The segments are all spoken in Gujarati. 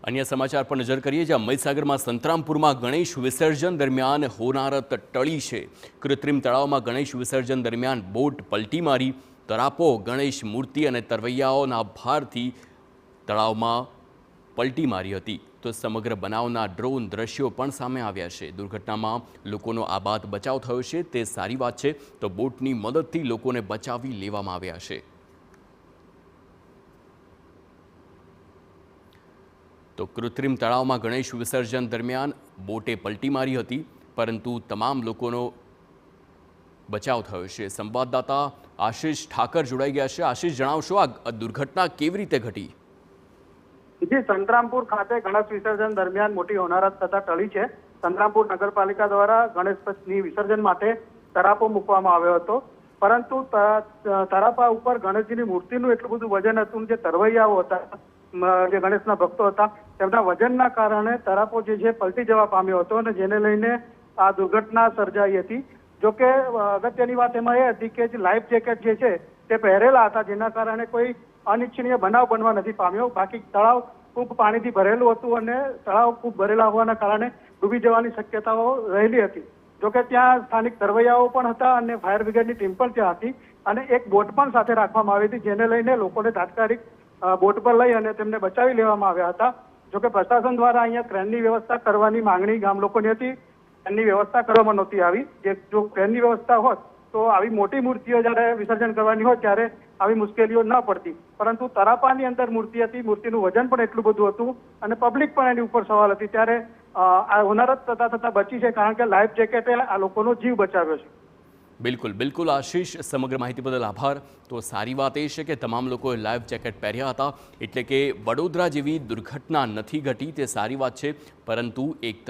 अन्य समाचार पर नजर करिए જ્યાં મહીસાગરમાં સંતરામપુરમાં ગણેશ વિસર્જન દરમિયાન હોનારત ટળી છે। કૃત્રિમ તળાવમાં ગણેશ વિસર્જન દરમિયાન બોટ પલટી મારી તરાપો ગણેશ મૂર્તિ અને તરવૈયાઓના ભારથી તળાવમાં પલટી મારી હતી। તો સમગ્ર બનાવના ડ્રોન દ્રશ્યો પણ સામે આવ્યા છે। દુર્ઘટનામાં લોકોનો આબાદ બચાવ થયો છે તે સારી વાત છે। તો બોટની મદદથી લોકોને બચાવી લેવામાં આવ્યા છે। तो कृत्रिम तलाव में गणेश विसर्जन दरमियान बोटे पलटी मारी हती परंतु तमाम लोकोनो बचाव थयो छे। संवाददाता आशीष ठाकर जोड़ाई गया है। आशीष, जणावशो आ दुर्घटना केवी रीते घटी? जी, संतरामपुर खाते गणेश विसर्जन दरमियान मोटी होनारत थता टळी छे। संतरामपुर नगरपालिका द्वारा गणेशनी विसर्जन माटे तरापो मूकवामां आव्यो हतो, परंतु तरापा उपर गणेशजीनी मूर्तिनुं એટલું બધું વજન હતું જે તરવૈયાઓ હતા, જે ગણેશના ભક્તો હતા, તેમના વજનના કારણે તરાપો જે છે પલટી જવા પામ્યો હતો અને જેને લઈને આ દુર્ઘટના સર્જાઈ હતી। જોકે અગત્યની વાત એમાં એ હતી કે જે લાઈફ જેકેટ જે છે તે પહેરેલા હતા, જેના કારણે કોઈ અનિચ્છનીય બનાવ બનવા નથી પામ્યો। બાકી તળાવ ખૂબ પાણીથી ભરેલું હતું અને તળાવ ખૂબ ભરેલા હોવાના કારણે ડૂબી જવાની શક્યતાઓ રહેલી હતી। જોકે ત્યાં સ્થાનિક તરવૈયાઓ પણ હતા અને ફાયર બ્રિગેડની ટીમ પણ ત્યાં હતી અને એક બોટ પણ સાથે રાખવામાં આવી હતી, જેને લઈને લોકોને તાત્કાલિક બોટ પર લઈ અને તેમને બચાવી લેવામાં આવ્યા હતા। જોકે પ્રશાસન દ્વારા અહીંયા ક્રેનની વ્યવસ્થા કરવાની માંગણી ગામ લોકોની હતી, ક્રેનની વ્યવસ્થા કરવામાં નહોતી આવી। જો ક્રેનની વ્યવસ્થા હોત તો આવી મોટી મૂર્તિઓ જ્યારે વિસર્જન કરવાની હોય ત્યારે આવી મુશ્કેલીઓ ન પડતી, પરંતુ તરાપાની અંદર મૂર્તિ હતી, મૂર્તિનું વજન પણ એટલું બધું હતું અને પબ્લિક પણ એની ઉપર સવાલ હતી, ત્યારે આ હોનારત થતા બચી છે, કારણ કે લાઈફ જેકેટે આ લોકોનો જીવ બચાવ્યો છે। બિલકુલ બિલકુલ આશીષ, સમગ્ર માહિતી બદલ આભાર। તો સારી વાત એ છે કે તમામ લોકોએ લાઈફ જેકેટ પહેર્યા હતા, એટલે કે વડોદરા જેવી દુર્ઘટના નથી ઘટી, તે સારી વાત છે। પરંતુ એક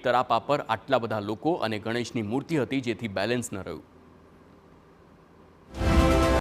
તરાપા પર આટલા બધા લોકો અને ગણેશની મૂર્તિ હતી, જેથી બેલેન્સ ન રહ્યું।